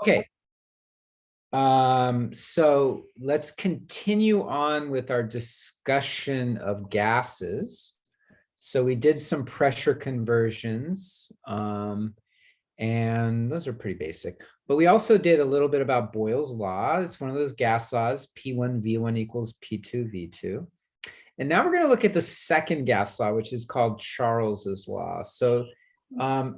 Okay. So let's continue on with our discussion of gases. So we did some pressure conversions, and those are pretty basic. But we also did a little bit about Boyle's law. It's one of those gas laws, P1V1 equals P2V2. And now we're going to look at the second gas law, which is called Charles's law. So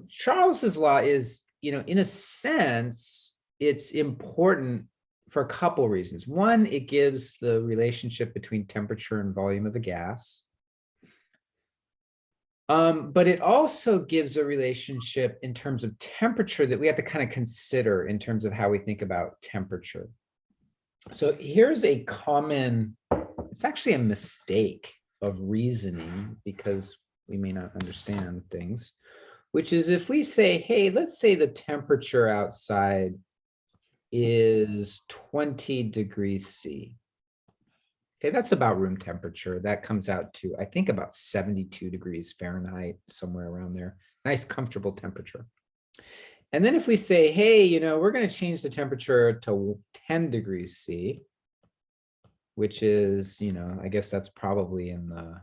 Charles's law is, in a sense, it's important for a couple reasons. One, it gives the relationship between temperature and volume of a gas. But it also gives a relationship in terms of temperature that we have to kind of consider in terms of how we think about temperature. So here's a common, it's actually a mistake of reasoning because we may not understand things, which is if we say, hey, let's say the temperature outside is 20 degrees C. Okay, that's about room temperature. That comes out to, I think, about 72 degrees Fahrenheit, somewhere around there. Nice, comfortable temperature. And then if we say, hey, we're going to change the temperature to 10 degrees C, which is, I guess that's probably in the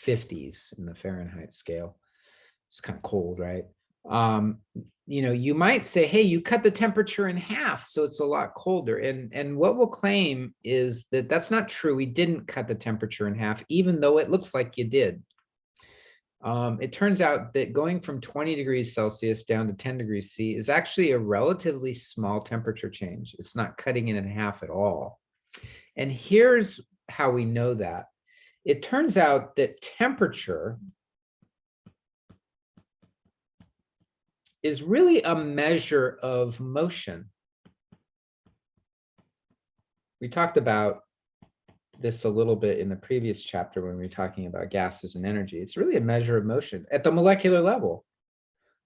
50s in the Fahrenheit scale. It's kind of cold, right? You might say, hey, you cut the temperature in half, so it's a lot colder. And what we'll claim is that that's not true. We didn't cut the temperature in half, even though it looks like you did. It turns out that going from 20 degrees Celsius down to 10 degrees C is actually a relatively small temperature change. It's not cutting it in half at all. And here's how we know that. It turns out that temperature is really a measure of motion. We talked about this a little bit in the previous chapter when we were talking about gases and energy. It's really a measure of motion at the molecular level.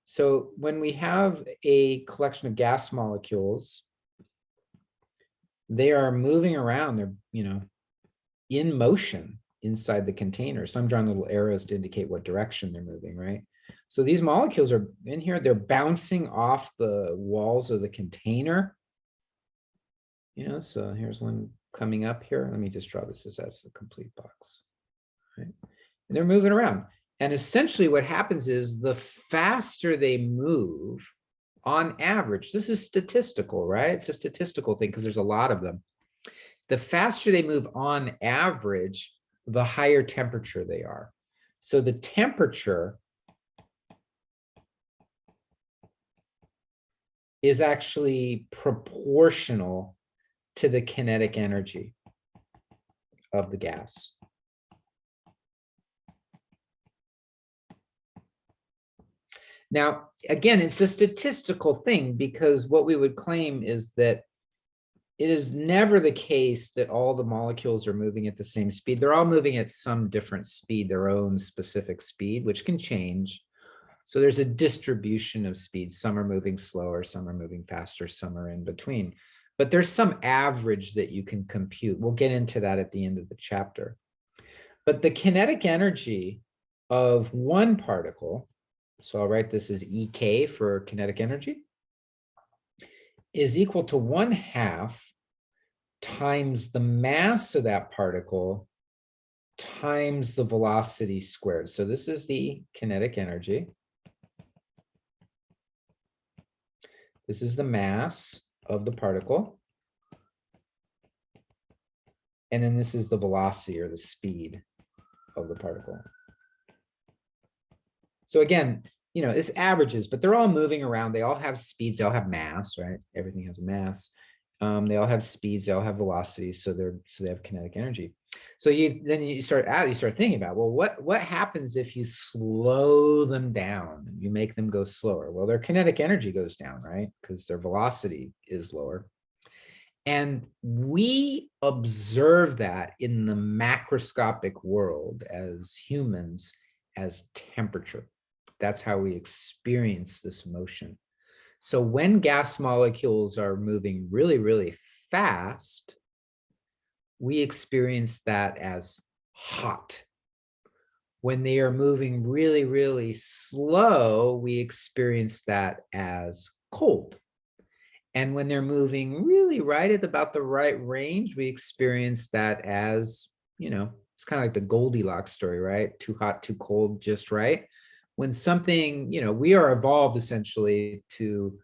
So when we have a collection of gas molecules, they are moving around, they're, in motion inside the container. So I'm drawing little arrows to indicate what direction they're moving, right? So these molecules are in here, they're bouncing off the walls of the container. So here's one coming up here. Let me just draw this as a complete box, right? And they're moving around. And essentially what happens is the faster they move, on average, this is statistical, right? It's a statistical thing because there's a lot of them. The faster they move on average, the higher temperature they are. So the temperature is actually proportional to the kinetic energy of the gas. Now, again, it's a statistical thing because what we would claim is that it is never the case that all the molecules are moving at the same speed. They're all moving at some different speed, their own specific speed, which can change. So there's a distribution of speeds. Some are moving slower, some are moving faster, some are in between. But there's some average that you can compute. We'll get into that at the end of the chapter. But the kinetic energy of one particle, so I'll write this as EK for kinetic energy, is equal to 1/2 times the mass of that particle times the velocity squared. So this is the kinetic energy. This is the mass of the particle. And then this is the velocity or the speed of the particle. So again, it's averages, but they're all moving around. They all have speeds, they all have mass, right? Everything has a mass. They all have speeds, they all have velocities, so they have kinetic energy. So you start thinking about, well, what happens if you slow them down? You make them go slower. Well, their kinetic energy goes down, right? Because their velocity is lower. And we observe that in the macroscopic world as humans as temperature. That's how we experience this motion. So when gas molecules are moving really, really fast, we experience that as hot. When they are moving really, really slow, we experience that as cold. And when they're moving really right at about the right range, we experience that as, it's kind of like the Goldilocks story, right? Too hot, too cold, just right. When something, we are evolved essentially to,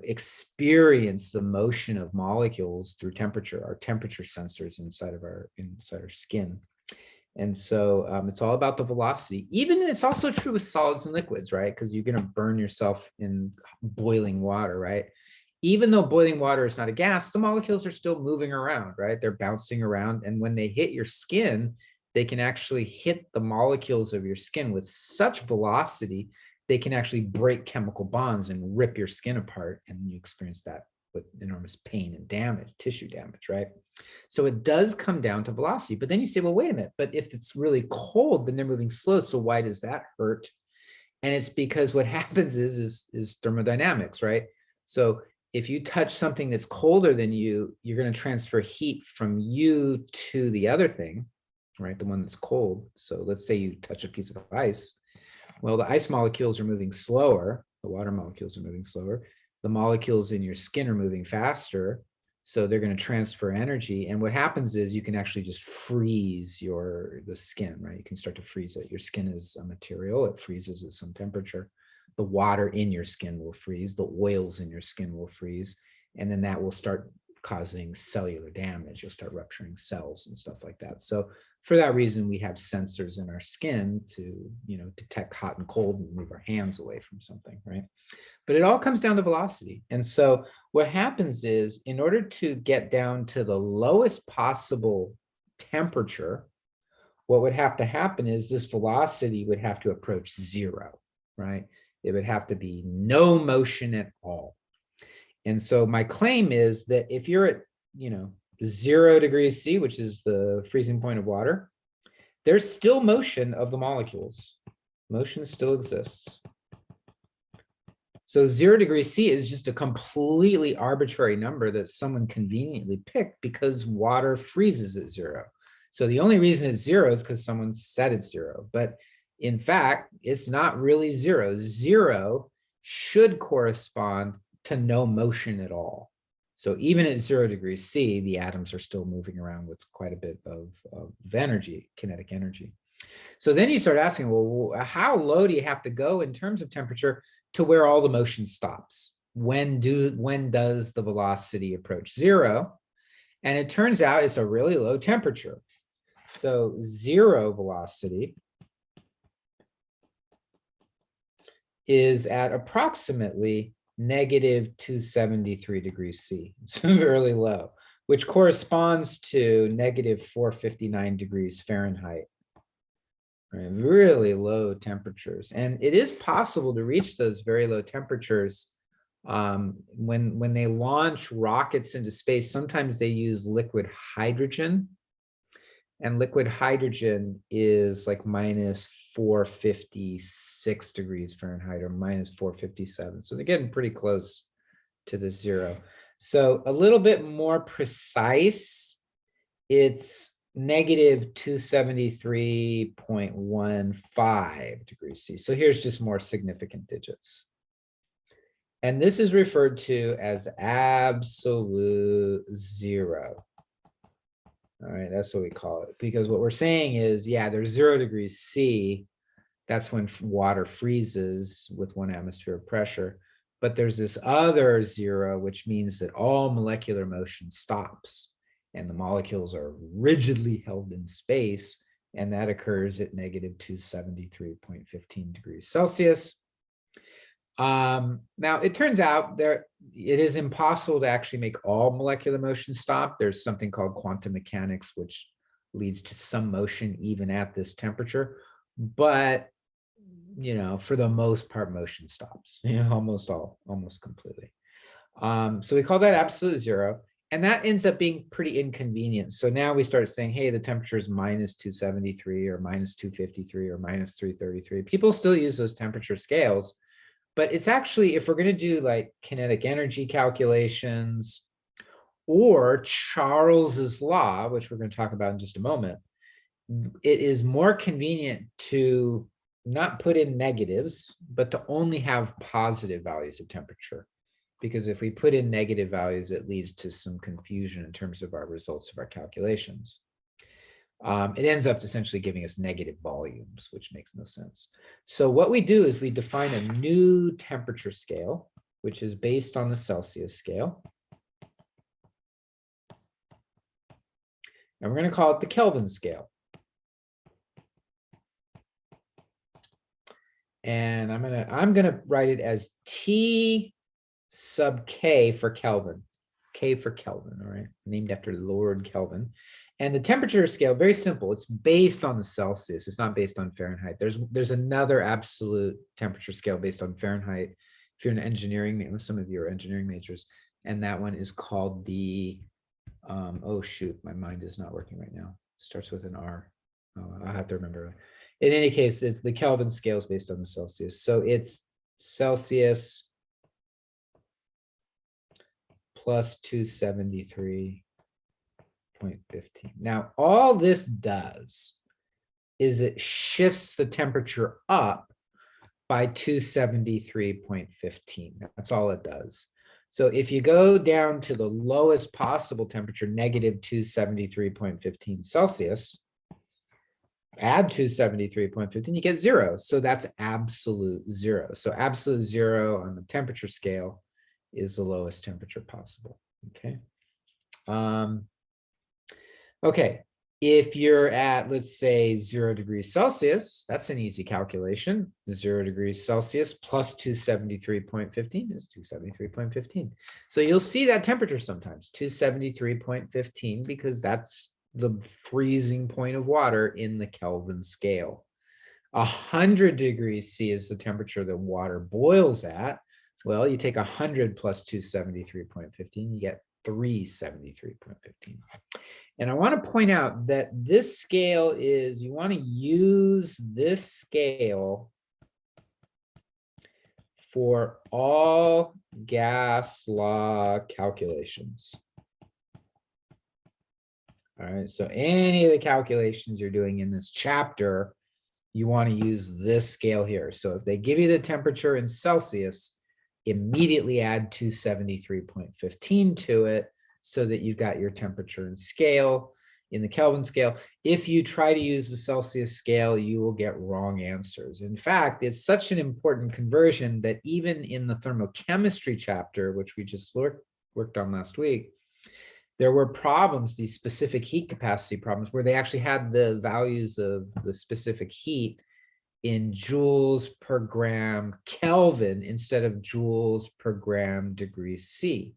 experience the motion of molecules through temperature, our temperature sensors inside our skin. And so it's all about the velocity. Even it's also true with solids and liquids, right? Because you're going to burn yourself in boiling water, right? Even though boiling water is not a gas, the molecules are still moving around, right? They're bouncing around. And when they hit your skin, they can actually hit the molecules of your skin with such velocity, they can actually break chemical bonds and rip your skin apart. And you experience that with enormous pain and damage, tissue damage, right? So it does come down to velocity. But then you say, well, wait a minute, but if it's really cold, then they're moving slow. So why does that hurt? And it's because what happens is thermodynamics, right? So if you touch something that's colder than you, you're going to transfer heat from you to the other thing, right? The one that's cold. So let's say you touch a piece of ice. Well, the ice molecules are moving slower. The water molecules are moving slower. The molecules in your skin are moving faster. So they're going to transfer energy. And what happens is you can actually just freeze the skin, right? You can start to freeze it. Your skin is a material. It freezes at some temperature. The water in your skin will freeze. The oils in your skin will freeze. And then that will start causing cellular damage. You'll start rupturing cells and stuff like that. So for that reason, we have sensors in our skin to, detect hot and cold and move our hands away from something, right? But it all comes down to velocity. And so what happens is, in order to get down to the lowest possible temperature, what would have to happen is this velocity would have to approach zero, right? It would have to be no motion at all. And so my claim is that if you're at, 0 degrees C, which is the freezing point of water, there's still motion of the molecules. Motion still exists. So 0 degrees C is just a completely arbitrary number that someone conveniently picked because water freezes at 0. So the only reason it's 0 is because someone said it's 0. But in fact, it's not really 0. 0 should correspond to no motion at all. So even at 0 degrees C, the atoms are still moving around with quite a bit of energy, kinetic energy. So then you start asking, well, how low do you have to go in terms of temperature to where all the motion stops? When does the velocity approach 0? And it turns out it's a really low temperature. So 0 velocity is at approximately negative 273 degrees C. It's really low, which corresponds to negative 459 degrees Fahrenheit. Right? Really low temperatures. And it is possible to reach those very low temperatures when they launch rockets into space. Sometimes they use liquid hydrogen. And liquid hydrogen is like minus 456 degrees Fahrenheit or minus 457. So they're getting pretty close to the 0. So a little bit more precise, it's negative 273.15 degrees C. So here's just more significant digits. And this is referred to as absolute 0. All right, that's what we call it. Because what we're saying is, yeah, there's 0 degrees C. That's when water freezes with 1 atmosphere of pressure. But there's this other 0, which means that all molecular motion stops and the molecules are rigidly held in space. And that occurs at negative 273.15 degrees Celsius. Now, it turns out it is impossible to actually make all molecular motion stop. There's something called quantum mechanics, which leads to some motion even at this temperature. But, for the most part, motion stops, almost completely. So we call that absolute 0. And that ends up being pretty inconvenient. So now we start saying, hey, the temperature is minus 273 or minus 253 or minus 333. People still use those temperature scales. But it's actually, if we're going to do like kinetic energy calculations or Charles's law, which we're going to talk about in just a moment, it is more convenient to not put in negatives, but to only have positive values of temperature. because if we put in negative values, it leads to some confusion in terms of our results of our calculations. It ends up essentially giving us negative volumes, which makes no sense. So what we do is we define a new temperature scale, which is based on the Celsius scale. And we're going to call it the Kelvin scale. And I'm gonna write it as T sub K for Kelvin. K for Kelvin, all right, named after Lord Kelvin. And the temperature scale, very simple. It's based on the Celsius. It's not based on Fahrenheit. There's another absolute temperature scale based on Fahrenheit. If you're an engineering, some of you are engineering majors, and that one is called the, oh shoot, my mind is not working right now. Starts with an R. Oh, I'll have to remember. In any case, it's the Kelvin scale is based on the Celsius. So it's Celsius plus 273.15. Now, all this does is it shifts the temperature up by 273.15. That's all it does. So if you go down to the lowest possible temperature, negative 273.15 Celsius, add 273.15, you get 0. So that's absolute 0. So absolute 0 on the temperature scale is the lowest temperature possible. Okay. Okay. If you're at, let's say, 0 degrees Celsius, that's an easy calculation. 0 degrees Celsius plus 273.15 is 273.15. So you'll see that temperature sometimes, 273.15, because that's the freezing point of water in the Kelvin scale. 100 degrees C is the temperature that water boils at. Well, you take 100 plus 273.15, you get 373.15. And I want to point out that this scale is, you want to use this scale for all gas law calculations. All right, so any of the calculations you're doing in this chapter, you want to use this scale here. So if they give you the temperature in Celsius, immediately add 273.15 to it so that you've got your temperature in scale in the Kelvin scale. If you try to use the Celsius scale, you will get wrong answers. In fact, it's such an important conversion that even in the thermochemistry chapter, which we just worked on last week, there were problems, these specific heat capacity problems, where they actually had the values of the specific heat in joules per gram Kelvin instead of joules per gram degrees C.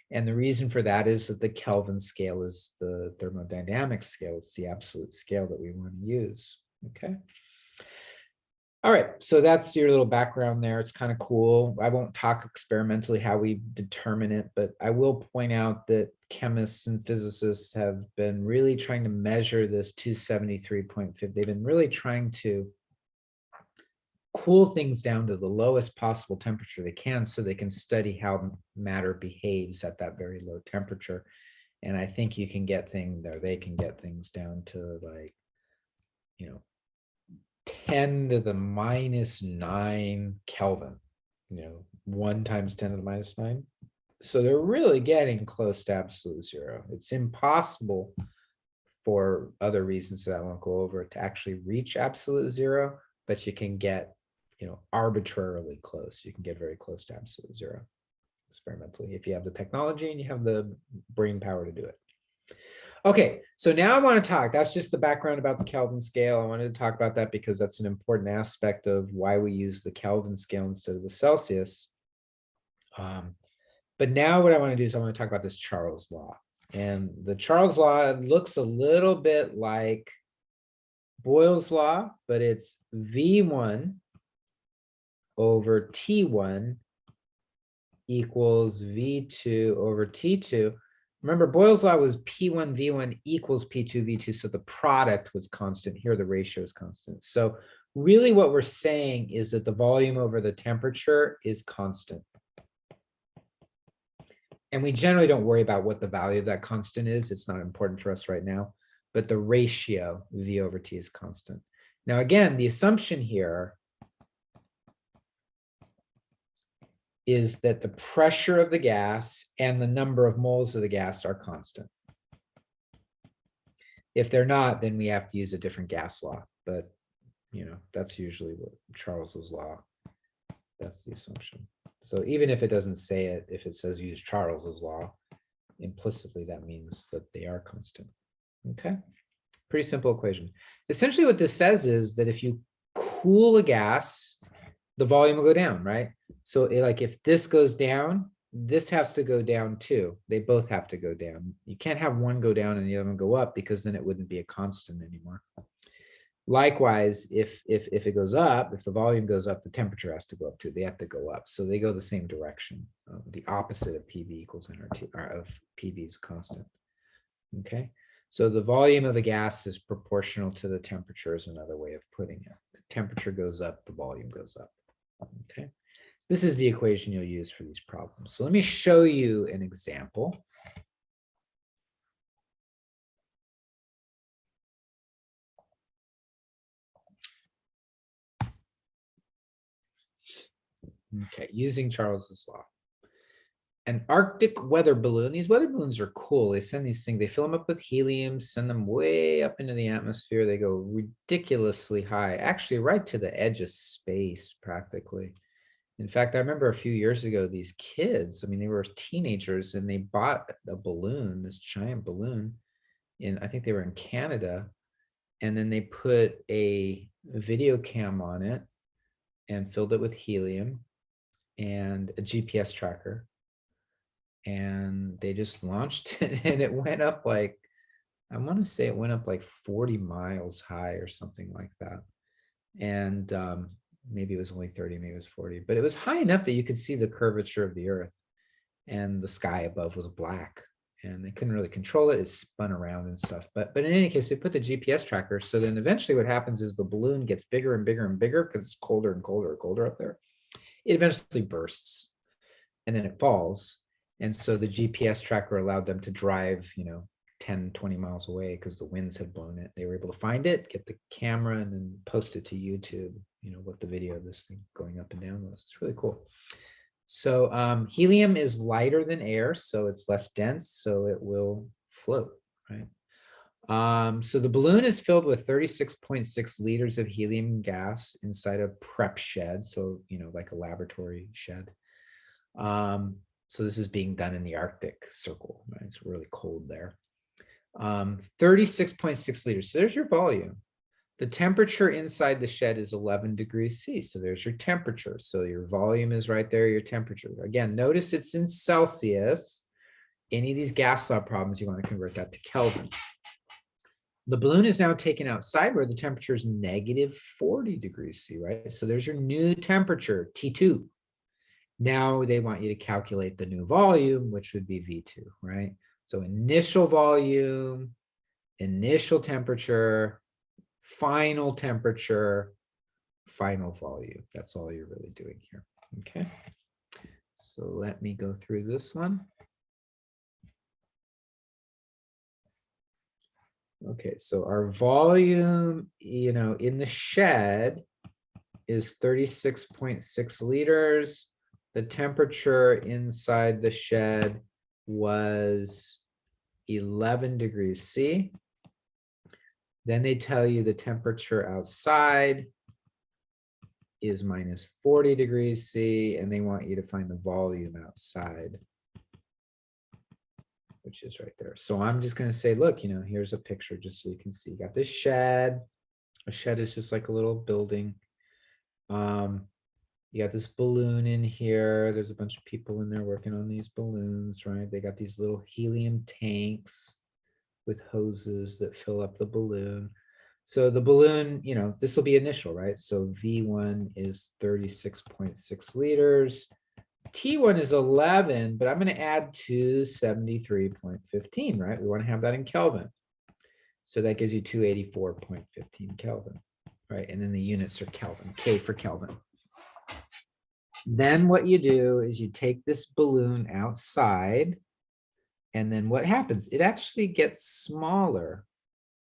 And the reason for that is that the Kelvin scale is the thermodynamic scale. It's the absolute scale that we want to use. Okay. All right, so that's your little background there. It's kind of cool. I won't talk experimentally how we determine it, but I will point out that chemists and physicists have been really trying to measure this 273.5. They've been really trying to cool things down to the lowest possible temperature they can so they can study how matter behaves at that very low temperature. And I think you can get things there. They can get things down to like, 10 to the minus 9 Kelvin, 1 times 10 to the minus 9. So they're really getting close to absolute 0. It's impossible for other reasons that I won't go over to actually reach absolute 0, but you can get, arbitrarily close. You can get very close to absolute 0 experimentally if you have the technology and you have the brain power to do it. Okay, so now I want to talk, that's just the background about the Kelvin scale. I wanted to talk about that because that's an important aspect of why we use the Kelvin scale instead of the Celsius. But now what I want to do is I want to talk about this Charles law. And the Charles law looks a little bit like Boyle's law, but it's V1 over T1 equals V2 over T2. Remember, Boyle's law was P1 V1 equals P2 V2, so the product was constant. Here, the ratio is constant. So really what we're saying is that the volume over the temperature is constant. And we generally don't worry about what the value of that constant is. It's not important for us right now, but the ratio V over T is constant. Now, again, the assumption here is that the pressure of the gas and the number of moles of the gas are constant. If they're not, then we have to use a different gas law. But, you know, that's usually what Charles's law, that's the assumption. So even if it doesn't say it, if it says use Charles's law, implicitly that means that they are constant. Okay, pretty simple equation. Essentially what this says is that if you cool a gas, the volume will go down, right? So like if this goes down, this has to go down too. They both have to go down. You can't have one go down and the other one go up, because then it wouldn't be a constant anymore. Likewise, if it goes up, if the volume goes up, the temperature has to go up too. They have to go up. So they go the same direction. The opposite of PV equals nRT, or of PV is constant. Okay. So the volume of the gas is proportional to the temperature is another way of putting it. The temperature goes up, the volume goes up. Okay. This is the equation you'll use for these problems. So let me show you an example. Okay, using Charles's law. An Arctic weather balloon. These weather balloons are cool. They send these things, they fill them up with helium, send them way up into the atmosphere. They go ridiculously high, actually right to the edge of space practically. In fact, I remember a few years ago, these kids, I mean, they were teenagers and they bought a balloon, this giant balloon in, I think they were in Canada. And then they put a video cam on it and filled it with helium and a GPS tracker. And they just launched it and it went up like, I want to say it went up like 40 miles high or something like that. And maybe it was only 30, maybe it was 40, but it was high enough that you could see the curvature of the earth, and the sky above was black, and they couldn't really control it. It spun around and stuff. But in any case, they put the GPS tracker. So then eventually what happens is the balloon gets bigger and bigger and bigger because it's colder and colder and colder up there. It eventually bursts and then it falls. And so the GPS tracker allowed them to drive, 10, 20 miles away because the winds had blown it. They were able to find it, get the camera, and then post it to YouTube, what the video of this thing going up and down was. It's really cool. So helium is lighter than air, so it's less dense, so it will float, right? So the balloon is filled with 36.6 liters of helium gas inside a prep shed, so, like a laboratory shed. So this is being done in the Arctic Circle, right? It's really cold there. 36.6 liters. So there's your volume. The temperature inside the shed is 11 degrees C. So there's your temperature. So your volume is right there, your temperature. Again, notice it's in Celsius. Any of these gas law problems, you want to convert that to Kelvin. The balloon is now taken outside where the temperature is negative 40 degrees C, right? So there's your new temperature, T2. Now they want you to calculate the new volume, which would be V2, right? So initial volume, initial temperature, final temperature, final volume. That's all you're really doing here, okay? So let me go through this one. Okay, so our volume, in the shed is 36.6 liters. The temperature inside the shed was 11 degrees C. Then they tell you the temperature outside is minus 40 degrees C, and they want you to find the volume outside, which is right there. So I'm just going to say, look, here's a picture just so you can see. You got this shed. A shed is just like a little building. You got this balloon in here. There's a bunch of people in there working on these balloons, right? They got these little helium tanks with hoses that fill up the balloon. So the balloon, this will be initial, right? So V1 is 36.6 liters. T1 is 11, but I'm going to add 273.15, right? We want to have that in Kelvin. So that gives you 284.15 Kelvin, right? And then the units are Kelvin, K for Kelvin. Then what you do is you take this balloon outside, and then what happens? It actually gets smaller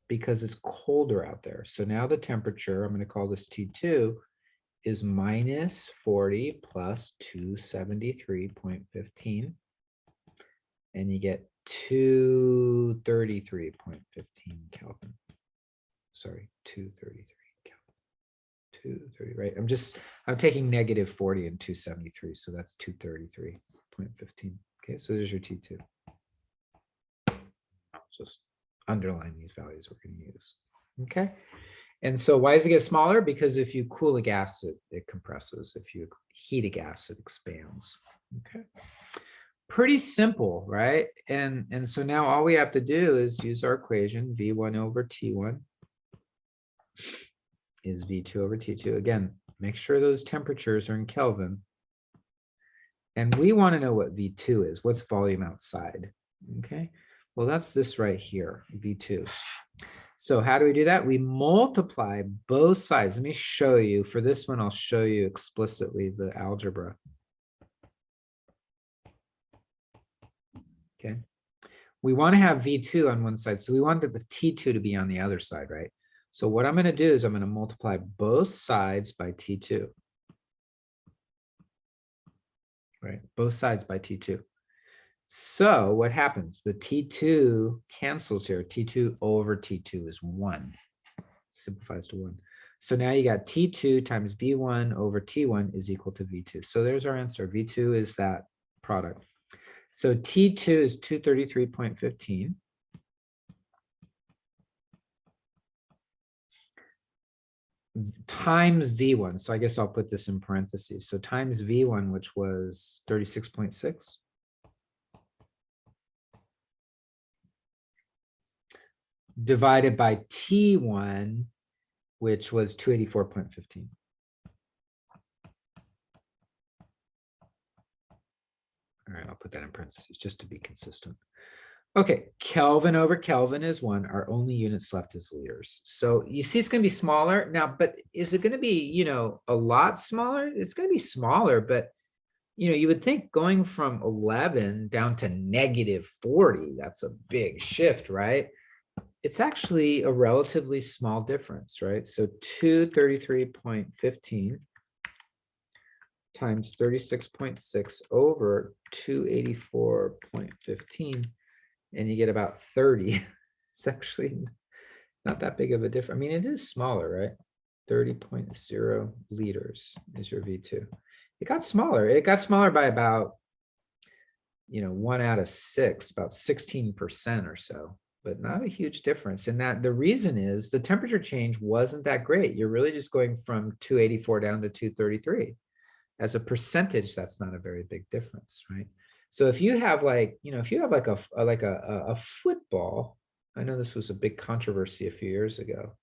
because it's colder out there. So now the temperature, I'm going to call this T2, is minus 40 plus 273.15. And you get 233.15 Kelvin. Sorry, 233 Kelvin. 230, right? I'm taking negative 40 and 273, so that's 233.15. Okay, so there's your T2. I'll just underline these values we're going to use. Okay. And so why does it get smaller? Because if you cool a gas, it compresses. If you heat a gas, it expands. Okay. Pretty simple, right? And so now all we have to do is use our equation. V1 over T1 is V2 over T2. Again, make sure those temperatures are in Kelvin. And we want to know what V2 is. What's volume outside? Okay. Well, that's this right here, V2. So how do we do that? We multiply both sides. Let me show you. For this one, I'll show you explicitly the algebra. Okay. We want to have V2 on one side. So we wanted the T2 to be on the other side, right? So what I'm going to do is I'm going to multiply both sides by T2. Right? Both sides by T2. So what happens? The T2 cancels here. T2 over T2 is 1. Simplifies to 1. So now you got T2 times V1 over T1 is equal to V2. So there's our answer. V2 is that product. So T2 is 233.15. Times V1. So I guess I'll put this in parentheses. So times V1, which was 36.6. Divided by T1, which was 284.15. All right, I'll put that in parentheses just to be consistent. Okay, Kelvin over Kelvin is 1. Our only units left is liters. So you see it's going to be smaller now, but is it going to be, a lot smaller? It's going to be smaller, but, you would think going from 11 down to negative 40, that's a big shift, right? It's actually a relatively small difference, right? So 233.15 times 36.6 over 284.15, and you get about 30. It's actually not that big of a difference. I mean, it is smaller, right? 30.0 liters is your V2. It got smaller. It got smaller by about, 1 out of 6, about 16% or so. But not a huge difference. And that the reason is the temperature change wasn't that great. You're really just going from 284 down to 233. As a percentage, that's not a very big difference, right? So if you have like a football, I know this was a big controversy a few years ago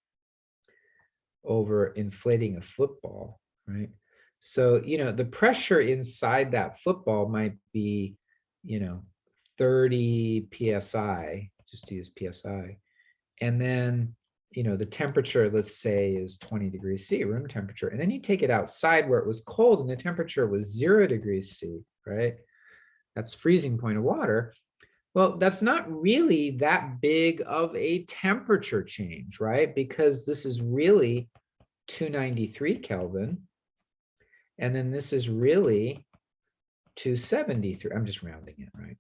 over inflating a football, right? So, the pressure inside that football might be, 30 PSI, just to use PSI. And then, the temperature, let's say, is 20 degrees C, room temperature. And then you take it outside where it was cold and the temperature was 0 degrees C, right? That's freezing point of water. Well, that's not really that big of a temperature change, right? Because this is really 293 Kelvin. And then this is really 273. I'm just rounding it, right?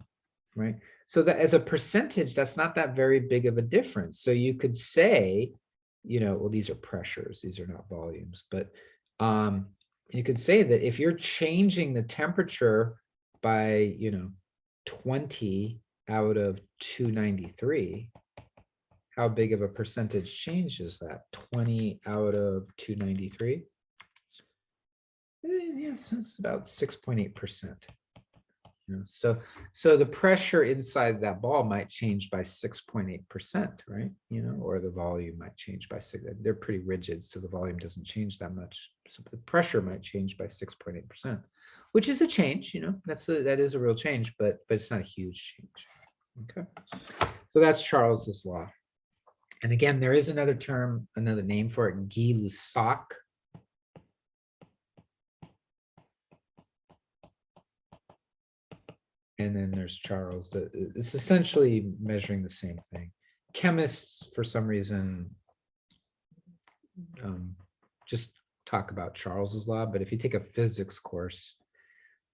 So that as a percentage, that's not that very big of a difference. So you could say, well, these are pressures, these are not volumes, but you could say that if you're changing the temperature by, 20 out of 293, how big of a percentage change is that? 20 out of 293? Yes, it's about 6.8%. So the pressure inside that ball might change by 6.8%, right? Or the volume might change by 6. They're pretty rigid, so the volume doesn't change that much. So the pressure might change by 6.8%, which is a change. That is a real change, but it's not a huge change. Okay, so that's Charles's law. And again, there is another term, another name for it, Gay-Lussac. And then there's Charles. It's essentially measuring the same thing. Chemists, for some reason, just talk about Charles's law, but if you take a physics course,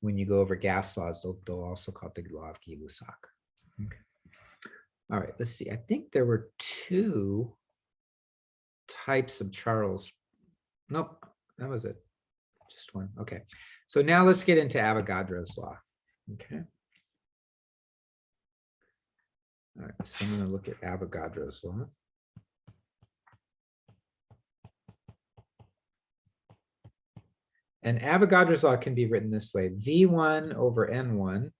when you go over gas laws, they'll also call it the law of Gay-Lussac. Okay. All right, let's see. I think there were two types of Charles. Nope, that was it. Just one. Okay. So now let's get into Avogadro's law. Okay. All right, so I'm going to look at Avogadro's law. And Avogadro's law can be written this way. V1 over N1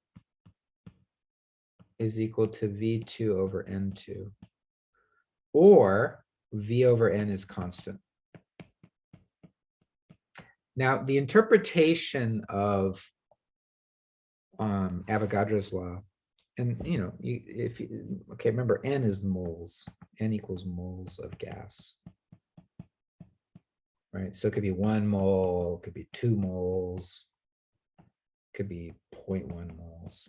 is equal to V2 over N2. Or V over N is constant. Now, the interpretation of Avogadro's law, and okay, remember N is moles. N equals moles of gas. Right, so it could be 1 mole, it could be 2 moles, it could be 0.1 moles.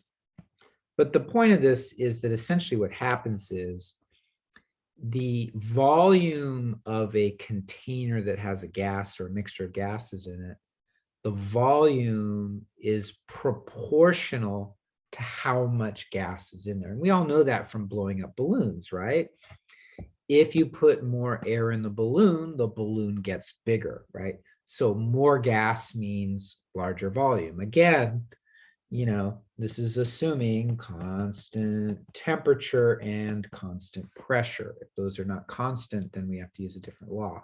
But the point of this is that essentially what happens is the volume of a container that has a gas or a mixture of gases in it, the volume is proportional to how much gas is in there. And we all know that from blowing up balloons, right? If you put more air in the balloon gets bigger, right? So more gas means larger volume. Again, this is assuming constant temperature and constant pressure. If those are not constant, then we have to use a different law.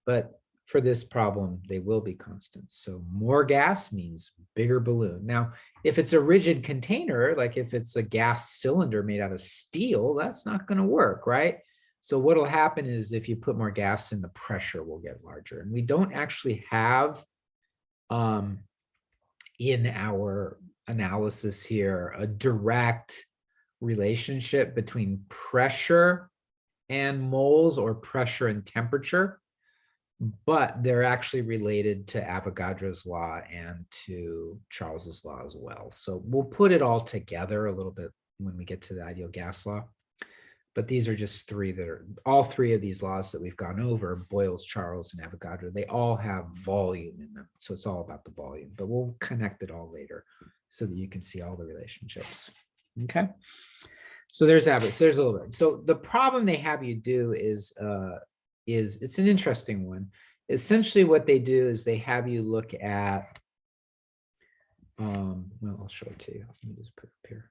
But for this problem, they will be constant. So more gas means bigger balloon. Now, if it's a rigid container, like if it's a gas cylinder made out of steel, that's not going to work, right? So what will happen is if you put more gas in, the pressure will get larger. And we don't actually have in our analysis here a direct relationship between pressure and moles or pressure and temperature, but they're actually related to Avogadro's law and to Charles's law as well. So we'll put it all together a little bit when we get to the ideal gas law. But these are just all three of these laws that we've gone over, Boyle's, Charles, and Avogadro, they all have volume in them. So it's all about the volume, but we'll connect it all later so that you can see all the relationships. Okay. So there's average, there's a little bit. So the problem they have you do is it's an interesting one. Essentially what they do is they have you look at, well, I'll show it to you. Let me just put it up here.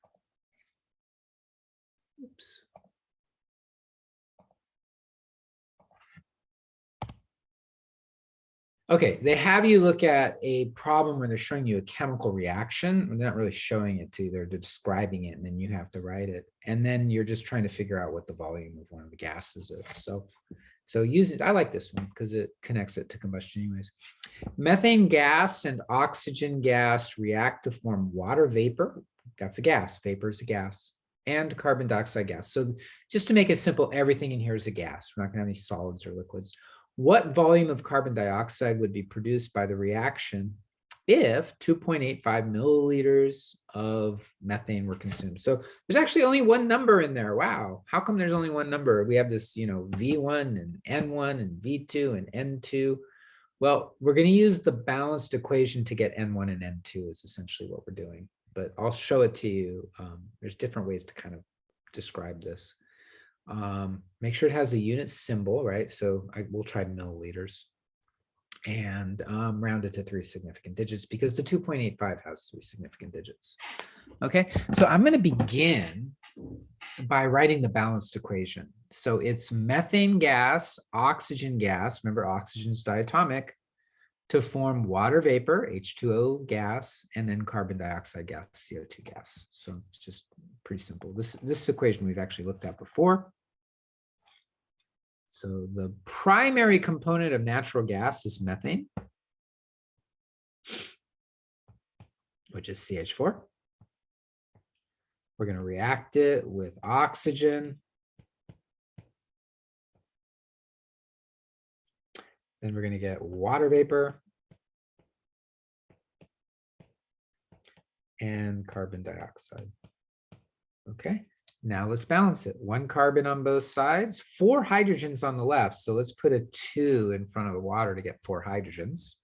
Oops. Okay, they have you look at a problem where they're showing you a chemical reaction. They're not really showing it to you, they're describing it, and then you have to write it. And then you're just trying to figure out what the volume of one of the gases is. So use it. I like this one because it connects it to combustion anyways. Methane gas and oxygen gas react to form water vapor. That's a gas. Vapor is a gas. And carbon dioxide gas. So just to make it simple, everything in here is a gas. We're not going to have any solids or liquids. What volume of carbon dioxide would be produced by the reaction if 2.85 milliliters of methane were consumed? So there's actually only one number in there. Wow. How come there's only one number? We have this, V1 and N1 and V2 and N2. Well, we're going to use the balanced equation to get N1 and N2 is essentially what we're doing. But I'll show it to you. There's different ways to kind of describe this. Make sure it has a unit symbol, right? So we'll try milliliters and round it to 3 significant digits because the 2.85 has 3 significant digits. Okay, so I'm going to begin by writing the balanced equation. So it's methane gas, oxygen gas, remember oxygen is diatomic, to form water vapor, H2O gas, and then carbon dioxide gas, CO2 gas. So it's just pretty simple. This equation we've actually looked at before. So the primary component of natural gas is methane, which is CH4. We're going to react it with oxygen. Then we're going to get water vapor and carbon dioxide. Okay, Now let's balance it. 1 carbon on both sides, 4 hydrogens on the left. So let's put a 2 in front of the water to get 4 hydrogens.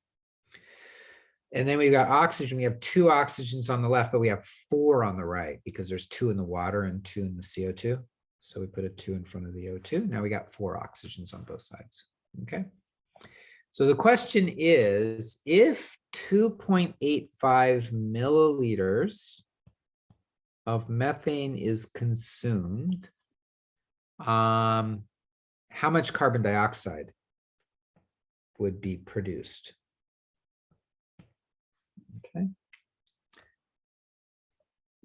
And then we've got oxygen. We have 2 oxygens on the left, but we have 4 on the right because there's 2 in the water and 2 in the CO2. So we put a 2 in front of the O2. Now we got 4 oxygens on both sides. Okay. So the question is, if 2.85 milliliters of methane is consumed, how much carbon dioxide would be produced? Okay.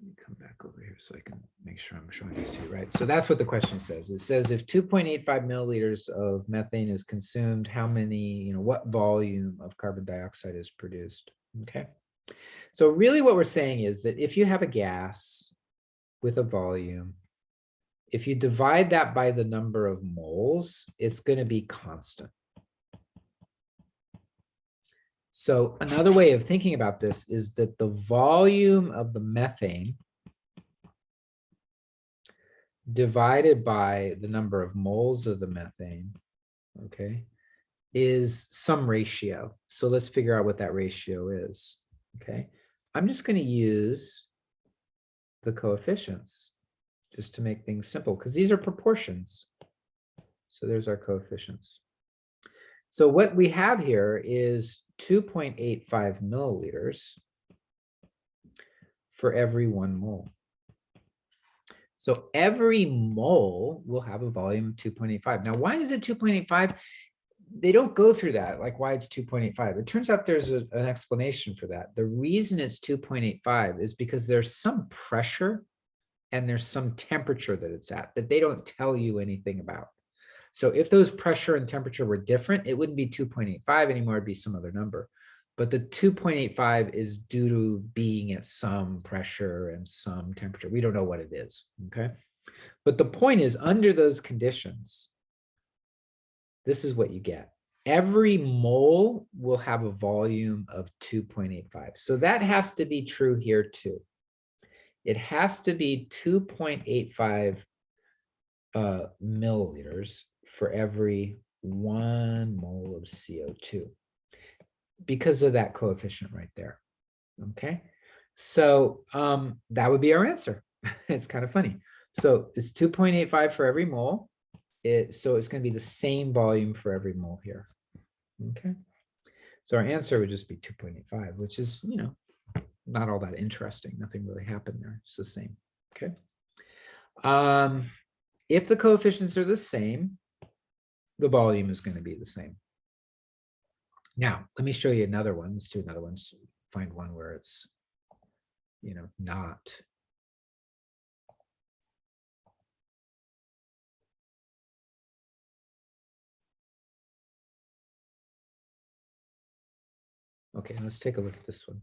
Let me come back over here so I can make sure I'm showing this to you, right? So that's what the question says. It says if 2.85 milliliters of methane is consumed, how many, what volume of carbon dioxide is produced? Okay. So really what we're saying is that if you have a gas with a volume, if you divide that by the number of moles, it's going to be constant. So another way of thinking about this is that the volume of the methane divided by the number of moles of the methane, okay, is some ratio. So let's figure out what that ratio is, okay? I'm just going to use the coefficients just to make things simple because these are proportions. So there's our coefficients. So what we have here is 2.85 milliliters for every 1 mole. So every mole will have a volume of 2.85. Now, why is it 2.85? They don't go through that, like why it's 2.85. It turns out there's an explanation for that. The reason it's 2.85 is because there's some pressure and there's some temperature that it's at that they don't tell you anything about. So if those pressure and temperature were different, it wouldn't be 2.85 anymore, it'd be some other number. But the 2.85 is due to being at some pressure and some temperature. We don't know what it is, okay? But the point is, under those conditions, this is what you get. Every mole will have a volume of 2.85. So that has to be true here too. It has to be 2.85 milliliters for every 1 mole of CO2 because of that coefficient right there. Okay, so that would be our answer. It's kind of funny. So it's 2.85 for every mole. So it's going to be the same volume for every mole here. Okay, so our answer would just be 2.85, which is, not all that interesting. Nothing really happened there. It's the same. Okay. If the coefficients are the same, the volume is going to be the same. Now, let me show you another one. Let's do another one. Find one where it's, not. Okay, let's take a look at this one.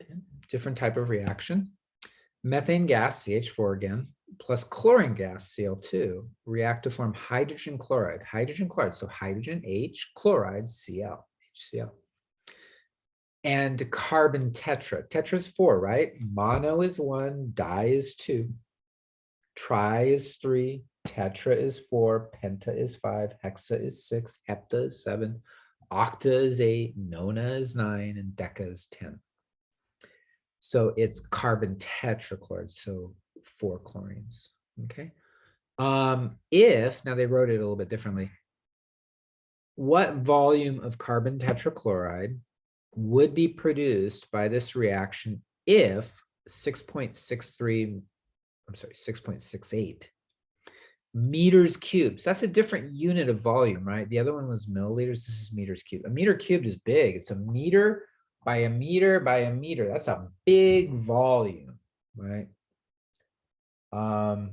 Okay. Different type of reaction. Methane gas, CH4 again, plus chlorine gas, Cl2, react to form hydrogen chloride. Hydrogen chloride, so hydrogen H, chloride Cl, HCl. And carbon tetra. Tetra is 4, right? Mono is 1, di is 2, tri is 3, tetra is 4, penta is 5, hexa is 6, hepta is 7, octa is 8, nona is 9, and deca is 10. So it's carbon tetrachloride, so 4 chlorines, okay? Now they wrote it a little bit differently. What volume of carbon tetrachloride would be produced by this reaction if 6.68 meters cubed. So that's a different unit of volume, right? The other one was milliliters. This is meters cubed. A meter cubed is big. It's a meter by a meter by a meter. That's a big volume, right? A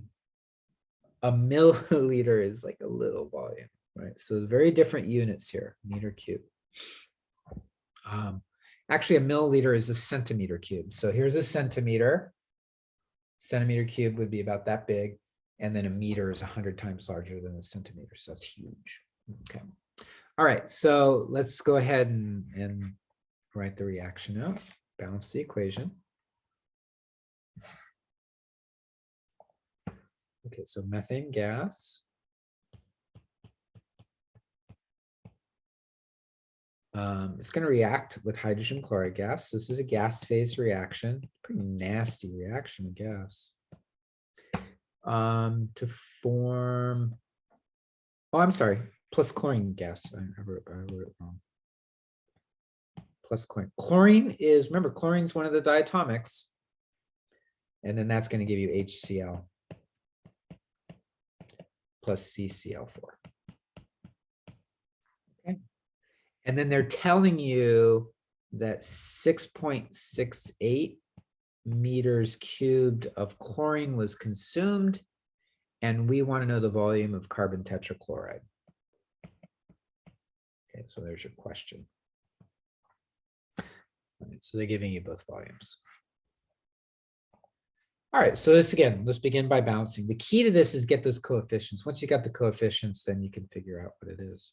milliliter is like a little volume, right? So very different units here, meter cubed. Actually, a milliliter is a centimeter cubed. So here's a centimeter. Centimeter cubed would be about that big. And then a meter is 100 times larger than a centimeter. So that's huge. Okay. All right, so let's go ahead and write the reaction out, balance the equation. Okay, so methane gas. It's going to react with hydrogen chloride gas. This is a gas phase reaction. Pretty nasty reaction of gas. To form, oh, I'm sorry, plus chlorine gas. I wrote it wrong. Plus chlorine. Chlorine is, remember, chlorine is one of the diatomics. And then that's going to give you HCl plus CCl4. Okay. And then they're telling you that 6.68 meters cubed of chlorine was consumed, and we want to know the volume of carbon tetrachloride. Okay, so there's your question. All right, so they're giving you both volumes. All right, so let's begin by balancing. The key to this is get those coefficients. Once you got the coefficients, then you can figure out what it is.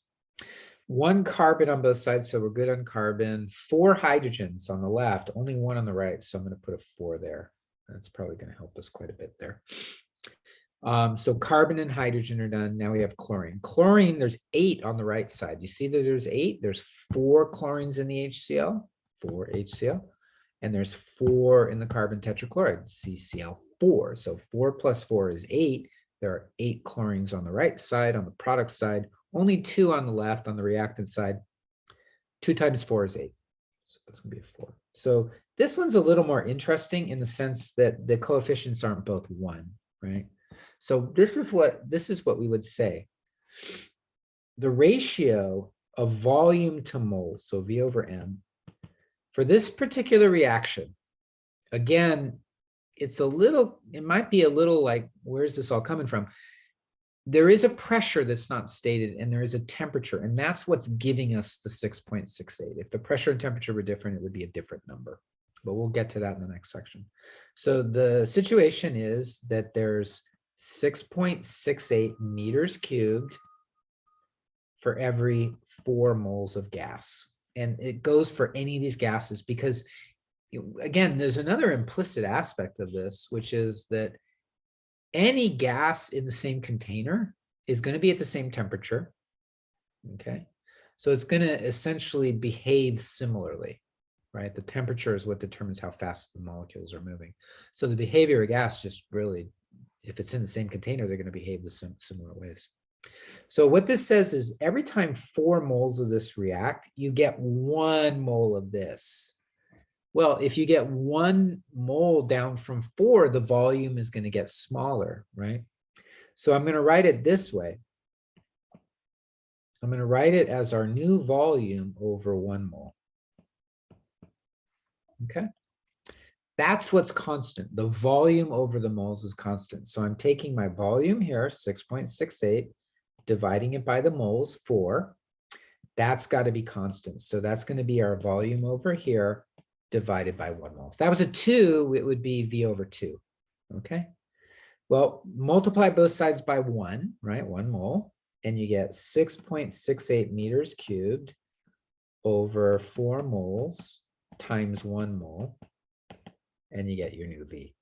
1 carbon on both sides, so we're good on carbon. 4 hydrogens on the left, only 1 on the right, so I'm going to put a 4 there. That's probably going to help us quite a bit there. So carbon and hydrogen are done. Now we have chlorine. Chlorine, there's 8 on the right side. You see that there's 8? There's 4 chlorines in the HCl, 4 HCl, and there's 4 in the carbon tetrachloride, CCl4. So 4 plus 4 is 8. There are 8 chlorines on the right side. On the product side, only 2 on the left. On the reactant side, 2 times 4 is 8. So that's going to be a 4. So this one's a little more interesting in the sense that the coefficients aren't both 1, right? So this is what we would say. The ratio of volume to moles, so V over M, for this particular reaction, again, it might be a little like, where's this all coming from? There is a pressure that's not stated, and there is a temperature, and that's what's giving us the 6.68. If the pressure and temperature were different, it would be a different number, but we'll get to that in the next section. So the situation is that there's 6.68 meters cubed for every 4 moles of gas. And it goes for any of these gases because, again, there's another implicit aspect of this, which is that any gas in the same container is going to be at the same temperature. Okay. So it's going to essentially behave similarly, right? The temperature is what determines how fast the molecules are moving. So the behavior of gas just really, if it's in the same container, they're going to behave the similar ways. So what this says is every time 4 moles of this react, you get 1 mole of this. Well, if you get 1 mole down from 4, the volume is going to get smaller, right? So I'm going to write it this way. I'm going to write it as our new volume over 1 mole. Okay. That's what's constant. The volume over the moles is constant. So I'm taking my volume here, 6.68, dividing it by the moles, 4. That's got to be constant. So that's going to be our volume over here divided by 1 mole. If that was a 2, it would be V over 2. Okay. Well, multiply both sides by 1, right? 1 mole, and you get 6.68 meters cubed over 4 moles times 1 mole. And you get your new V.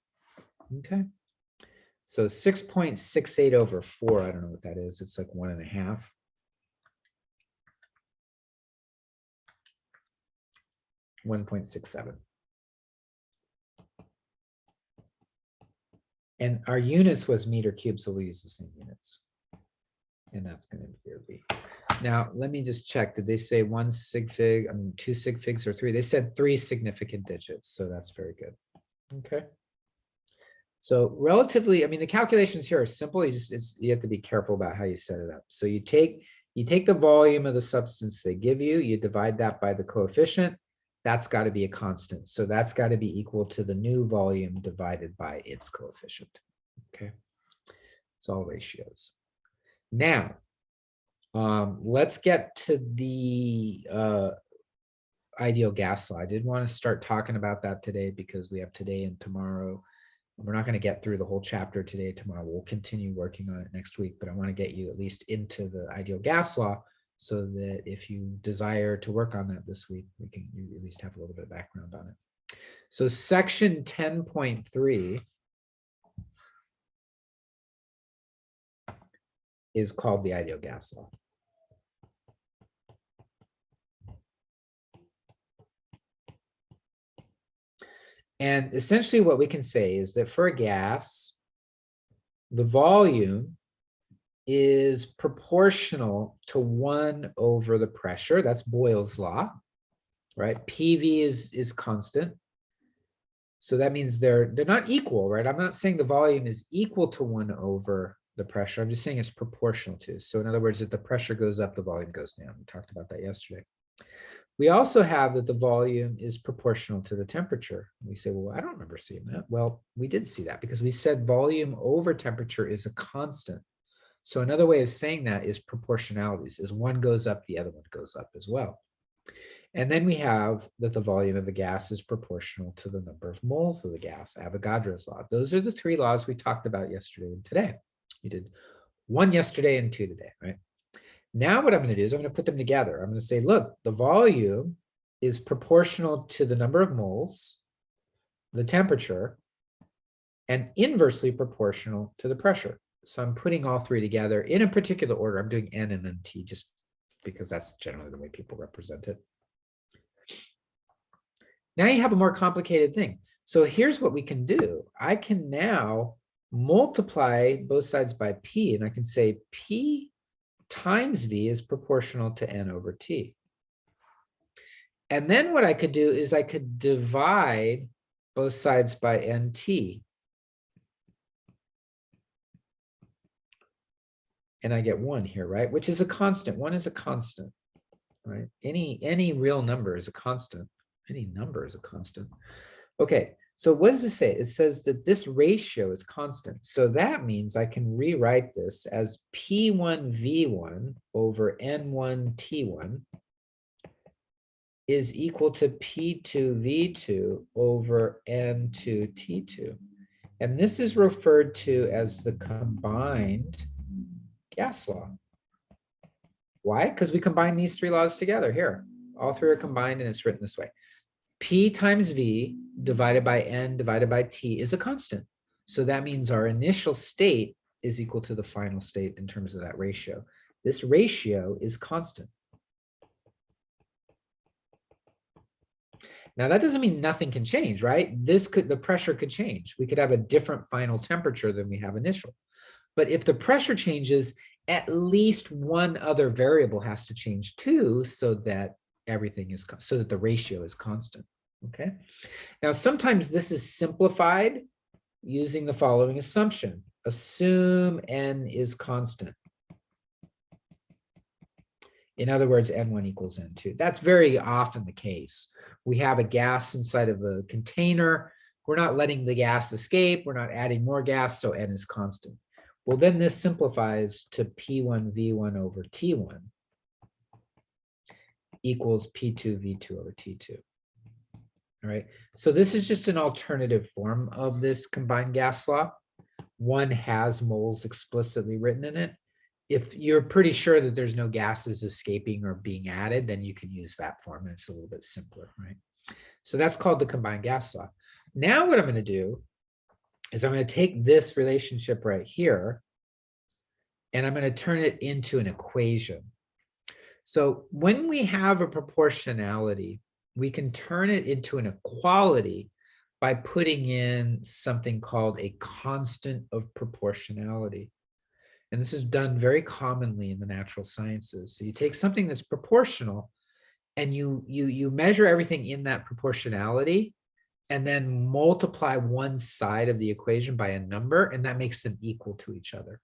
Okay. So 6.68 over 4, I don't know what that is. It's like 1.5. 1.67. And our units was meter cubed, so we'll use the same units. And that's going to be your V. Now, let me just check. Did they say 1 sig fig, 2 sig figs, or 3? They said 3 significant digits, so that's very good. Okay. So relatively, the calculations here are simple. You have to be careful about how you set it up. So you take the volume of the substance they give you, you divide that by the coefficient. That's got to be a constant. So that's got to be equal to the new volume divided by its coefficient. Okay. It's all ratios. Now, let's get to the ideal gas law. I did want to start talking about that today because we have today and tomorrow. We're not going to get through the whole chapter today, tomorrow. We'll continue working on it next week, but I want to get you at least into the ideal gas law so that if you desire to work on that this week, you at least have a little bit of background on it. So section 10.3 is called the ideal gas law. And essentially what we can say is that for a gas, the volume is proportional to 1 over the pressure. That's Boyle's law, right? PV is constant. So that means they're not equal, right? I'm not saying the volume is equal to 1 over the pressure. I'm just saying it's proportional to. So in other words, if the pressure goes up, the volume goes down. We talked about that yesterday. We also have that the volume is proportional to the temperature. We say, well, I don't remember seeing that. Well, we did see that because we said volume over temperature is a constant. So another way of saying that is proportionalities, is one goes up, the other one goes up as well. And then we have that the volume of a gas is proportional to the number of moles of the gas, Avogadro's law. Those are the 3 laws we talked about yesterday and today. We did 1 yesterday and 2 today, right? Now what I'm going to do is I'm going to put them together. I'm going to say, look, the volume is proportional to the number of moles, the temperature, and inversely proportional to the pressure. So I'm putting all 3 together in a particular order. I'm doing N and then T just because that's generally the way people represent it. Now you have a more complicated thing. So here's what we can do. I can now multiply both sides by P, and I can say P times V is proportional to N over T. And then what I could do is I could divide both sides by NT. And I get 1 here, right? Which is a constant. 1 is a constant, right? Any real number is a constant. Any number is a constant. Okay, so what does it say? It says that this ratio is constant. So that means I can rewrite this as P1V1 over N1T1 is equal to P2V2 over N2T2. And this is referred to as the combined gas law. Why? Because we combine these 3 laws together here. All 3 are combined and it's written this way. P times V divided by N divided by T is a constant. So that means our initial state is equal to the final state in terms of that ratio. This ratio is constant. Now that doesn't mean nothing can change, right? The pressure could change. We could have a different final temperature than we have initial. But if the pressure changes, at least one other variable has to change too, so that the ratio is constant. Okay. Now sometimes this is simplified using the following assumption. Assume N is constant. In other words, N1 equals N2. That's very often the case. We have a gas inside of a container. We're not letting the gas escape. We're not adding more gas, so N is constant. Well, then this simplifies to P1V1 over T1 equals P2V2 over T2. All right, so this is just an alternative form of this combined gas law. One has moles explicitly written in it. If you're pretty sure that there's no gases escaping or being added, then you can use that form and it's a little bit simpler, right? So that's called the combined gas law. Now what I'm going to do is I'm going to take this relationship right here and I'm going to turn it into an equation. So when we have a proportionality, we can turn it into an equality by putting in something called a constant of proportionality. And this is done very commonly in the natural sciences. So you take something that's proportional and you measure everything in that proportionality and then multiply one side of the equation by a number, and that makes them equal to each other.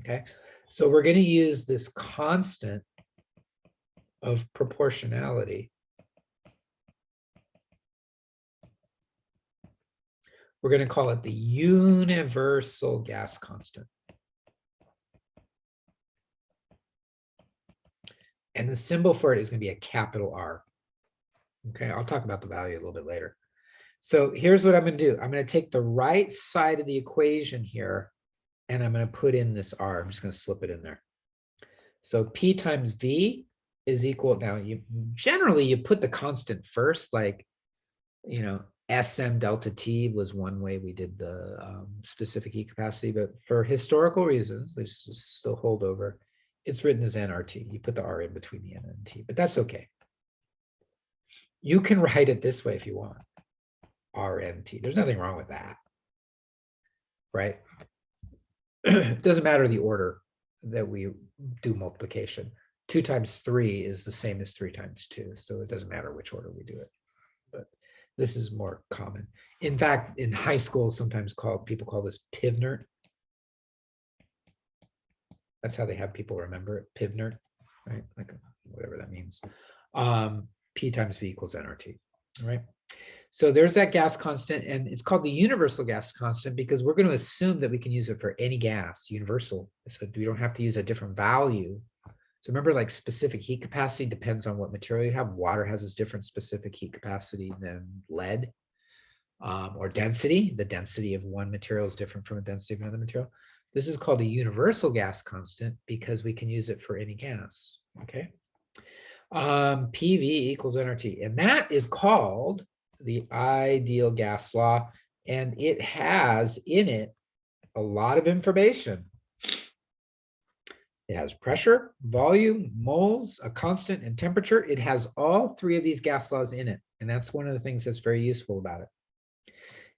Okay, so we're going to use this constant of proportionality. We're going to call it the universal gas constant. And the symbol for it is going to be a capital R. Okay, I'll talk about the value a little bit later. So here's what I'm going to do. I'm going to take the right side of the equation here, and I'm going to put in this R. I'm just going to slip it in there. So P times V is equal. Now, you generally you put the constant first, like, SM delta T was one way we did the specific heat capacity, but for historical reasons, which still hold over, it's written as nRT. You put the R in between the N and T, but that's okay. You can write it this way if you want, RNT. There's nothing wrong with that, right? It doesn't matter the order that we do multiplication. 2 times 3 is the same as 3 times 2, so it doesn't matter which order we do it. But this is more common. In fact, in high school, sometimes people call this Pivnert. That's how they have people remember it, Pivnert, right? Like whatever that means. P times V equals nRT, right? So there's that gas constant, and it's called the universal gas constant because we're going to assume that we can use it for any gas, universal. So we don't have to use a different value. So remember, like specific heat capacity depends on what material you have. Water has this different specific heat capacity than lead, or density. The density of one material is different from the density of another material. This is called a universal gas constant because we can use it for any gas, okay? PV equals nRT, and that is called the ideal gas law, and it has in it a lot of information. It has pressure, volume, moles, a constant, and temperature. It has all 3 of these gas laws in it, and that's one of the things that's very useful about it.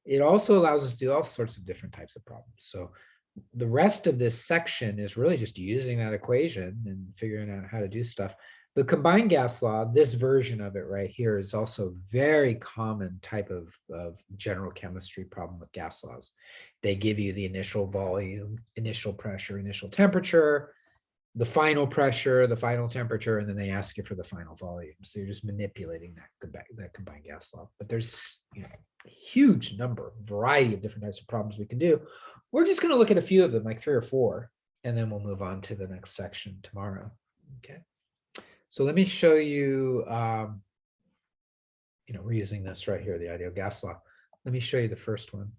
It also allows us to do all sorts of different types of problems. So the rest of this section is really just using that equation and figuring out how to do stuff. The combined gas law, this version of it right here, is also a very common type of general chemistry problem with gas laws. They give you the initial volume, initial pressure, initial temperature, the final pressure, the final temperature, and then they ask you for the final volume. So you're just manipulating that combined gas law. But there's a huge variety of different types of problems we can do. We're just going to look at a few of them, like 3 or 4, and then we'll move on to the next section tomorrow. Okay. So let me show you, we're using this right here, the ideal gas law. Let me show you the first one.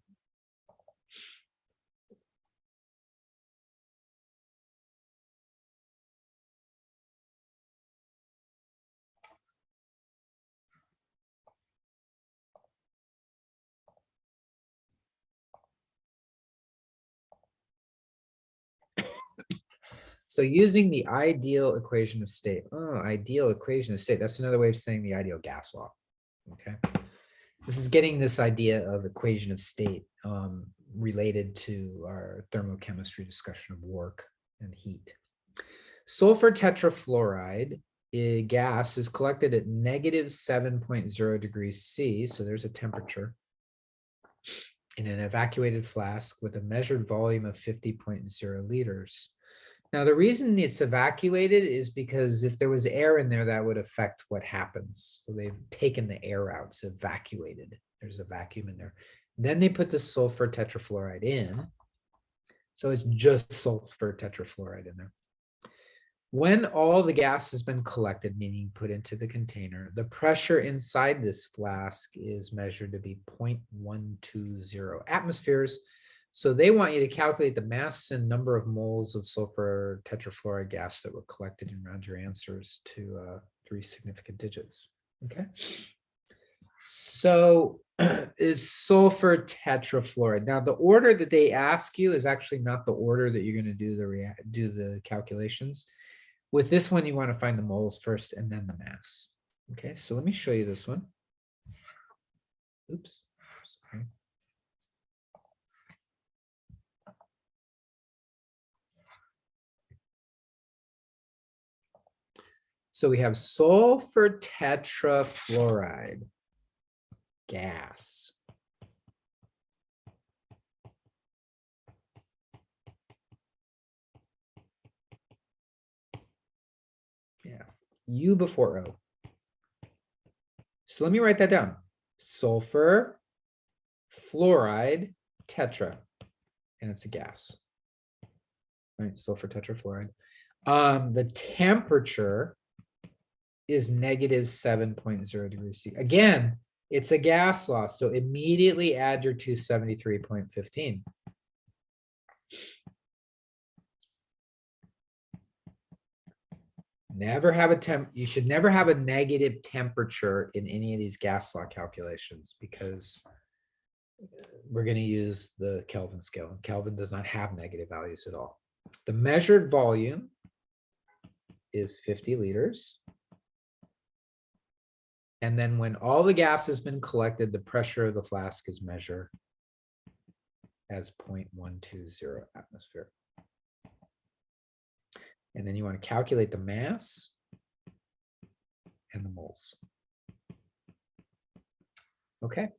So using the ideal equation of state. Oh, ideal equation of state. That's another way of saying the ideal gas law. Okay. This is getting this idea of equation of state related to our thermochemistry discussion of work and heat. Sulfur tetrafluoride gas is collected at -7.0 degrees C. So there's a temperature in an evacuated flask with a measured volume of 50.0 liters. Now, the reason it's evacuated is because if there was air in there, that would affect what happens. So they've taken the air out, it's evacuated. There's a vacuum in there. Then they put the sulfur tetrafluoride in. So it's just sulfur tetrafluoride in there. When all the gas has been collected, meaning put into the container, the pressure inside this flask is measured to be 0.120 atmospheres. So they want you to calculate the mass and number of moles of sulfur tetrafluoride gas that were collected and round your answers to 3 significant digits. Okay. So it's sulfur tetrafluoride. Now, the order that they ask you is actually not the order that you're going to do the calculations. With this one, you want to find the moles first and then the mass. Okay, so let me show you this one. Oops, sorry. So we have sulfur tetrafluoride gas. Yeah, U before O. So let me write that down. Sulfur fluoride tetra, and it's a gas. All right, sulfur tetrafluoride. The temperature is -7.0 degrees C. Again, it's a gas law, so immediately add your 273.15. Never have a you should never have a negative temperature in any of these gas law calculations, because we're going to use the Kelvin scale, and Kelvin does not have negative values at all. The measured volume is 50 liters. And then when all the gas has been collected, the pressure of the flask is measured as 0.120 atmosphere. And then you want to calculate the mass and the moles. Okay.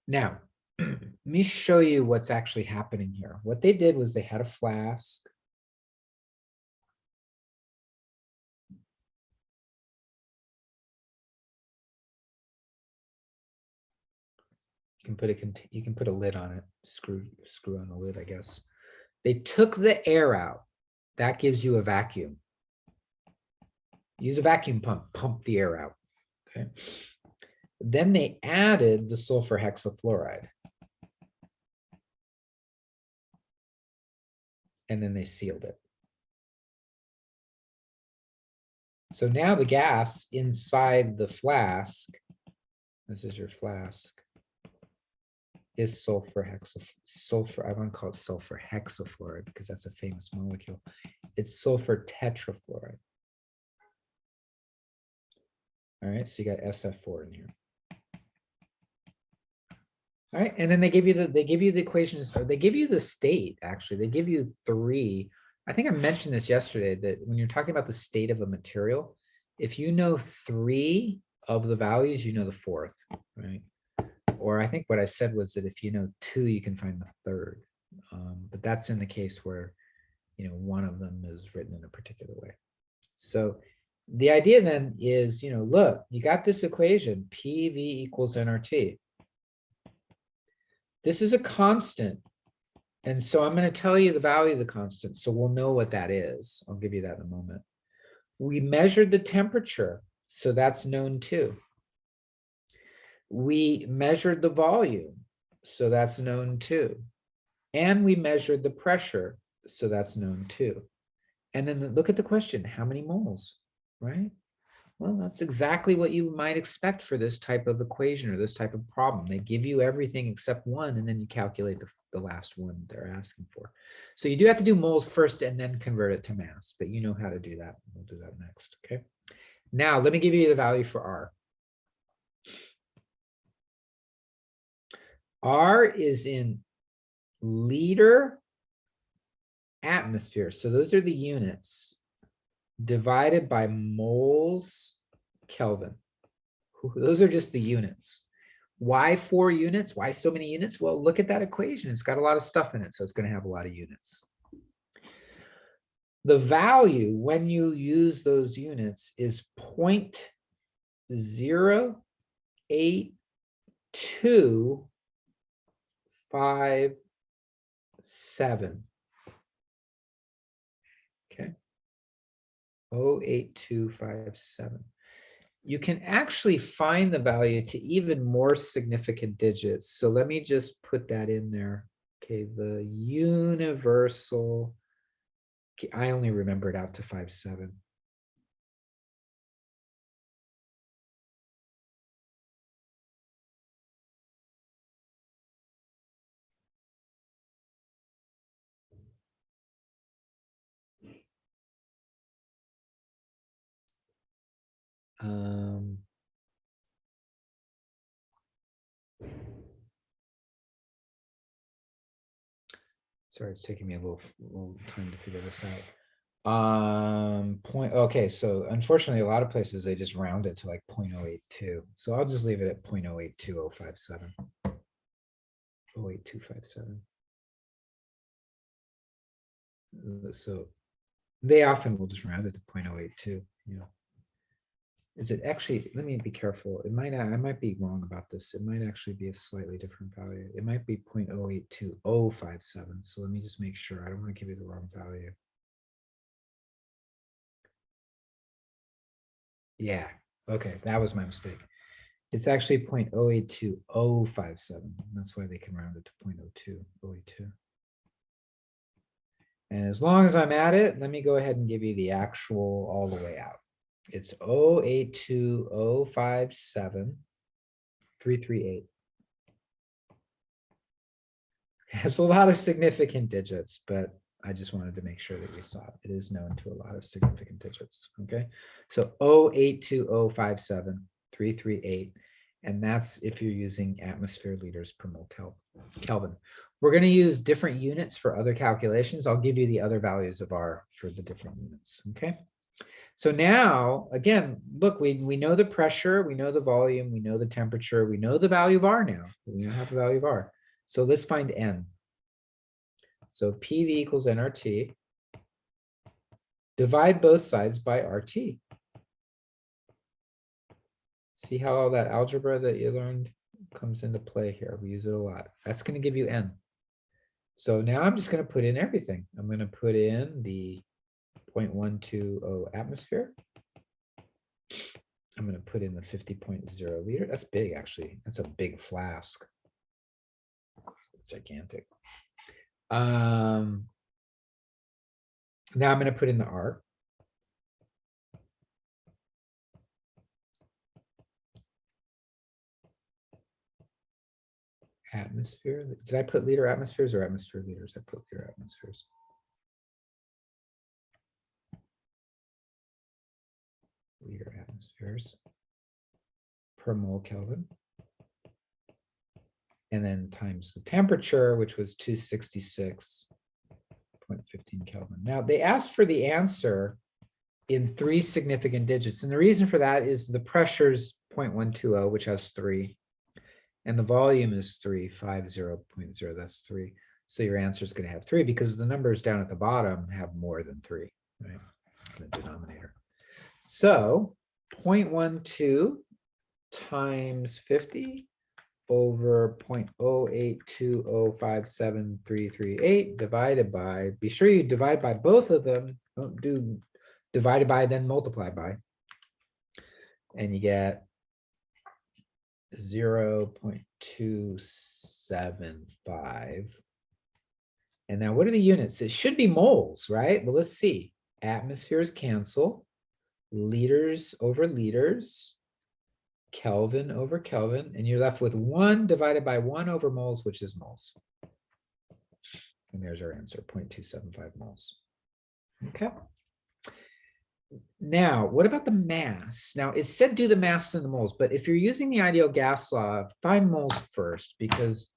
Now, let me show you what's actually happening here. What they did was they had a flask. You can put a lid on it, screw on the lid, I guess. They took the air out. That gives you a vacuum. Use a vacuum pump the air out. Okay. Then they added the sulfur hexafluoride. And then they sealed it. So now the gas inside the flask, this is your flask, is sulfur, I want to call it sulfur hexafluoride because that's a famous molecule. It's sulfur tetrafluoride. All right, so you got SF4 in here. All right, and then they give you the equations, or they give you the state, actually. They give you three. I think I mentioned this yesterday, that when you're talking about the state of a material, if you know three of the values, you know the fourth, right? Or I think what I said was that if you know two, you can find the third. But that's in the case where, you know, one of them is written in a particular way. So the idea then is, you know, look, you got this equation, PV equals nRT. This is a constant. And so I'm going to tell you the value of the constant, so we'll know what that is. I'll give you that in a moment. We measured the temperature, so that's known too. We measured the volume, so that's known too. And we measured the pressure, so that's known too. And then look at the question, how many moles, right? Well, that's exactly what you might expect for this type of equation or this type of problem. They give you everything except one, and then you calculate the last one they're asking for. So you do have to do moles first and then convert it to mass, but you know how to do that. We'll do that next, okay? Now, let me give you the value for R. R is in liter atmosphere. So those are the units divided by moles Kelvin. Those are just the units. Why 4 units? Why so many units? Well, look at that equation. It's got a lot of stuff in it, so it's going to have a lot of units. The value when you use those units is 0.08257. Okay. 0.8257. You can actually find the value to even more significant digits. So let me just put that in there. Okay, the universal, I only remember it out to 5.7. Sorry, it's taking me a little time to figure this out. Okay, so unfortunately, a lot of places they just round it to like 0.082. So I'll just leave it at 0.082057. 0.8257. So they often will just round it to 0.082. You know, is it actually? Let me be careful. It might. I might be wrong about this. It might actually be a slightly different value. It might be 0.082057. So let me just make sure. I don't want to give you the wrong value. Yeah. Okay, that was my mistake. It's actually 0.082057. That's why they can round it to 0.02. And as long as I'm at it, let me go ahead and give you the actual all the way out. It's 0.82057.338. Has a lot of significant digits, but I just wanted to make sure that we saw it. It is known to a lot of significant digits. Okay, so 0.82057.338, and that's if you're using atmosphere liters per mole Kelvin. We're going to use different units for other calculations. I'll give you the other values of R for the different units. Okay. So now, again, look, we know the pressure, we know the volume, we know the temperature, we know the value of R now. We now have the value of R. So let's find N. So PV equals nRT. Divide both sides by RT. See how all that algebra that you learned comes into play here. We use it a lot. That's going to give you N. So now I'm just going to put in everything. I'm going to put in the 0.120 atmosphere. I'm going to put in the 50.0 liter. That's big, actually. That's a big flask. Gigantic. Now I'm going to put in the R. Atmosphere. Did I put liter atmospheres or atmosphere liters? I put liter atmospheres. Liter atmospheres per mole Kelvin. And then times the temperature, which was 266.15 Kelvin. Now they asked for the answer in 3 significant digits. And the reason for that is the pressure's 0.120, which has 3. And the volume is 350.0, that's 3. So your answer is going to have 3 because the numbers down at the bottom have more than 3, right? In the denominator. So 0.12 times 50 over 0.082057338 divided by, be sure you divide by both of them. Don't do divided by, then multiply by. And you get 0.275. And now what are the units? It should be moles, right? Well, let's see. Atmospheres cancel. Liters over liters. Kelvin over Kelvin. And you're left with 1 divided by 1 over moles, which is moles. And there's our answer, 0.275 moles. Okay. Now, what about the mass? Now, it said do the mass in the moles, but if you're using the ideal gas law, find moles first because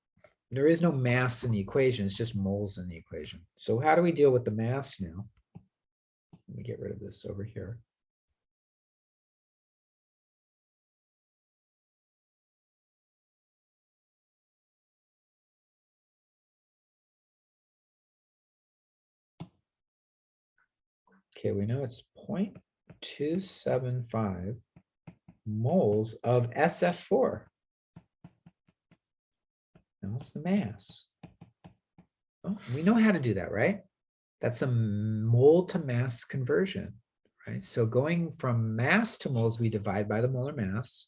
there is no mass in the equation. It's just moles in the equation. So how do we deal with the mass now? Let me get rid of this over here. Okay, we know it's 0.275 moles of SF4. Now what's the mass? Oh, we know how to do that, right? That's a mole to mass conversion, right? So going from mass to moles, we divide by the molar mass.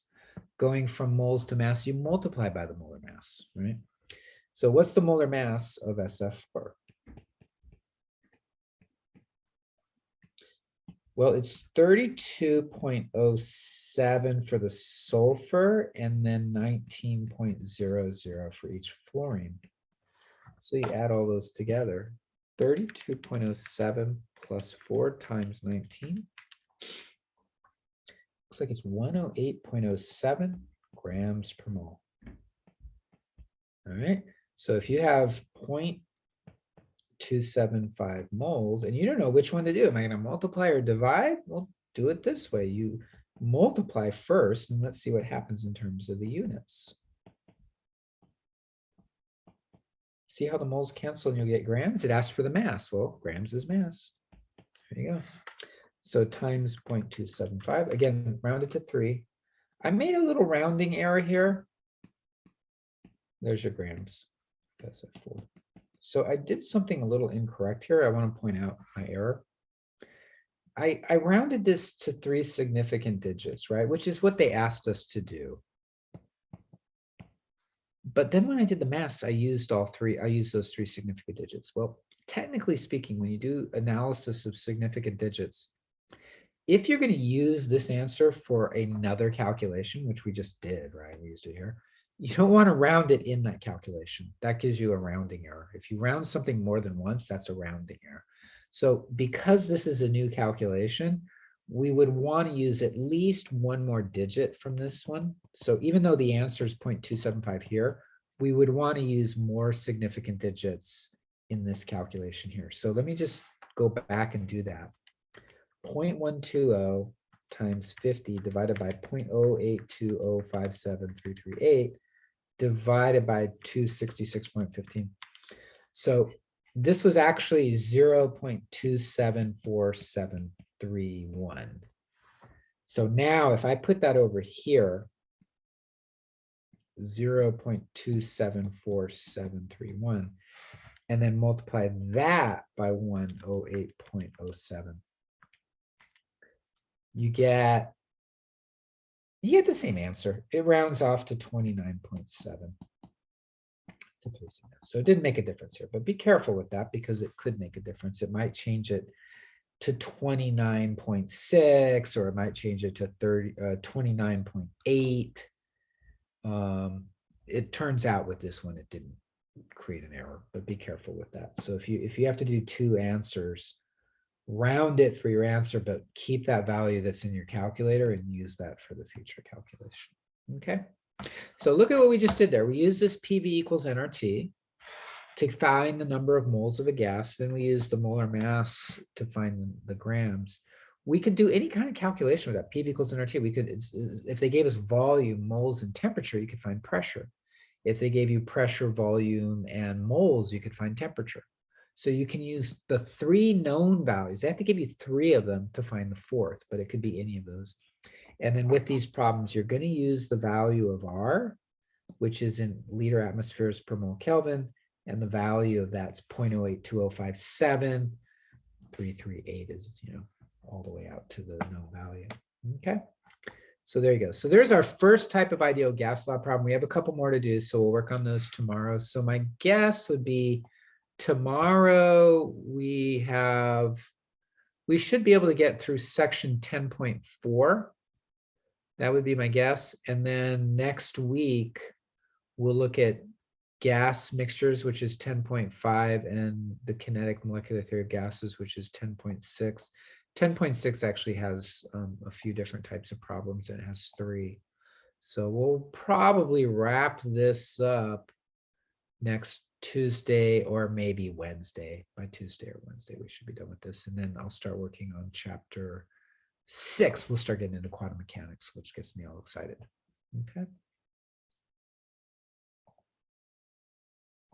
Going from moles to mass, you multiply by the molar mass, right? So what's the molar mass of SF4? Well, it's 32.07 for the sulfur and then 19.00 for each fluorine. So you add all those together, 32.07 plus 4 times 19. Looks like it's 108.07 grams per mole. All right, so if you have 0.275 moles and you don't know which one to do, am I going to multiply or divide? Well, do it this way. You multiply first and let's see what happens in terms of the units. See how the moles cancel and you'll get grams? It asks for the mass. Well, grams is mass. There you go. So times 0.275, again, rounded to 3. I made a little rounding error here. There's your grams. That's it. So I did something a little incorrect here. I want to point out my error. I rounded this to 3 significant digits, right? Which is what they asked us to do. But then when I did the math, I used all 3. I used those 3 significant digits. Well, technically speaking, when you do analysis of significant digits, if you're going to use this answer for another calculation, which we just did, right? We used it here. You don't want to round it in that calculation. That gives you a rounding error. If you round something more than once, that's a rounding error. So because this is a new calculation, we would want to use at least one more digit from this one. So even though the answer is 0.275 here, we would want to use more significant digits in this calculation here. So let me just go back and do that. 0.120 times 50 divided by 0.082057338 divided by 266.15. So this was actually 0.274731. So now if I put that over here, 0.274731, and then multiply that by 108.07, you get the same answer. It rounds off to 29.7. So it didn't make a difference here, but be careful with that because it could make a difference. It might change it to 29.6, or it might change it to 29.8. It turns out with this one, it didn't create an error, but be careful with that. So if you have to do two answers, round it for your answer, but keep that value that's in your calculator and use that for the future calculation. Okay. So look at what we just did there. We used this PV equals nRT to find the number of moles of a gas. Then we used the molar mass to find the grams. We could do any kind of calculation with that. PV equals nRT. We could, if they gave us volume, moles, and temperature, you could find pressure. If they gave you pressure, volume, and moles, you could find temperature. So you can use the three known values. They have to give you three of them to find the fourth, but it could be any of those. And then with these problems, you're going to use the value of R, which is in liter atmospheres per mole Kelvin, and the value of that's 0.082057. 338 is, all the way out to the known value. Okay. So there you go. So there's our first type of ideal gas law problem. We have a couple more to do, so we'll work on those tomorrow. So my guess would be tomorrow we should be able to get through section 10.4. That would be my guess. And then next week, we'll look at gas mixtures, which is 10.5, and the kinetic molecular theory of gases, which is 10.6. 10.6 actually has a few different types of problems, and it has 3. So we'll probably wrap this up next Tuesday or maybe Wednesday. By Tuesday or Wednesday, we should be done with this. And then I'll start working on chapter 6. We'll start getting into quantum mechanics, which gets me all excited. Okay.